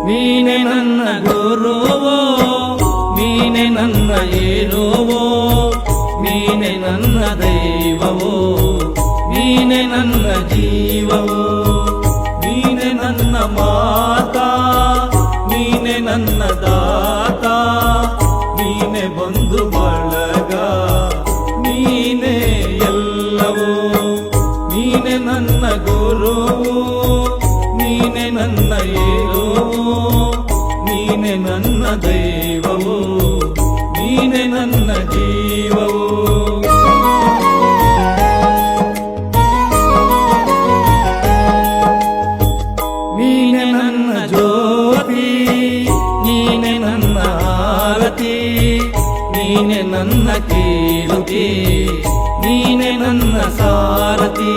ನೀನೆ ನನ್ನ ಗುರುವೋ, ನೀನೆ ನನ್ನ ಏರುವೋ, ನೀನೆ ನನ್ನ ದೈವವೋ, ನೀನೆ ನನ್ನ ಜೀವವೋ, ನೀನೆ ನನ್ನ ಮಾತಾ, ನೀನೆ ನನ್ನ ದಾತ, ನೀನೆ ಬಂಧು ಬಳಗ, ನೀನೆ ಎಲ್ಲವೋ, ನೀನೆ ನನ್ನ ಗುರುವು, ನೀನೆ ನನ್ನ ಏರುವೋ, ನೀನೆ ನನ್ನ ದೈವವೋ, ನೀನೆ ನನ್ನ ಜೀವವೋ. ನೀನೆ ನನ್ನ ಜ್ಯೋತಿ, ನೀನೆ ನನ್ನ ಆರತಿ, ನೀನೆ ನನ್ನ ಕೀರ್ತಿ, ನೀನೆ ನನ್ನ ಸಾರಥಿ.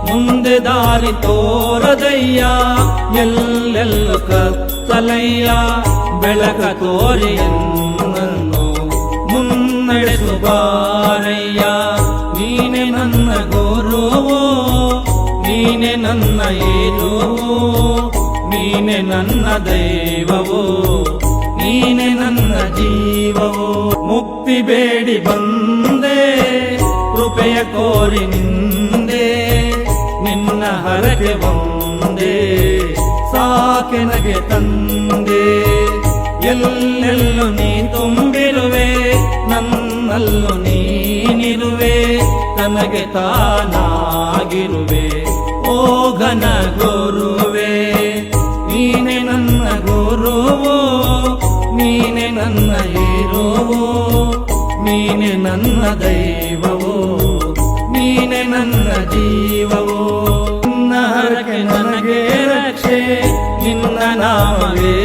ಮುಂದೆ ದಾರಿ ತೋರದಯ್ಯ, ಎಲ್ಲೆಲ್ಲೂ ಕತ್ತಲಯ್ಯ, ಬೆಳಕ ತೋರಿ ನನ್ನನ್ನು ಮುನ್ನಡೆಸು ಬಾರಯ್ಯ. ನೀನೆ ನನ್ನ ಗುರುವೋ, ನೀನೆ ನನ್ನ ಏರುವೋ, ನೀನೆ ನನ್ನ ದೈವವೋ, ನೀನೆ ನನ್ನ ಜೀವವೋ. ಮುಕ್ತಿ ಬೇಡಿ ಬಂದೆ, ಕೃಪೆಯ ಕೋರಿ ನಿಂದೆ, ನಿನ್ನ ಹರಕೆ ಬಂದೆ, ಸಾಕೆನಗೆ ತಂದೆ. ಎಲ್ಲೆಲ್ಲೂ ನೀ ತುಂಬಿರುವೆ, ನನ್ನಲ್ಲೂ ನೀನಿರುವೆ, ನನಗೆ ತಾನಾಗಿರುವೆ ಓ ಘನ ಗುರುವೆ. ನೀನೆ ನನ್ನ ಗುರುವೋ, ನೀನೆ ನನ್ನ ಏರುವೋ, ನೀನೆ ನನ್ನ ದೈವವೋ, ನೀನೆ ನನ್ನ ಜೀವವೋ. ನಿನ್ನ ಹರಕೆ ನನಗೆ ರಕ್ಷೆ, ನಿನ್ನ ನಾಮವೇ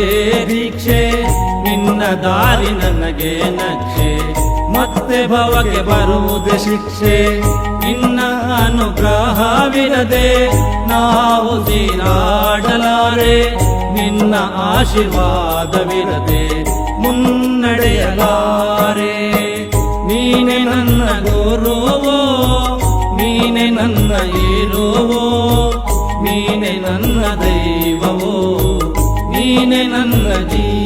ದೀಕ್ಷೆ, ನಿನ್ನ ದಾರಿ ನನಗೆ ನಕ್ಷೆ, ಮತ್ತೆ ಭವಕ್ಕೆ ಬರುವುದೇ ಶಿಕ್ಷೆ. ನಿನ್ನ ಅನುಗ್ರಹವಿರದೆ ನಾವು ತೀರಾಡಲಾರೆ, ನಿನ್ನ ಆಶೀರ್ವಾದವಿರದೆ ಮುನ್ನಡೆಯಲಾರೆ. ನೀನೆ ನನ್ನ ಗುರುವೋ, ನೀನೆ ನನ್ನ ಏರುವೋ, ನೀನೆ ನನ್ನ ದೈವವೋ, ನೀನೆ ನನ್ನ ಜೀವ.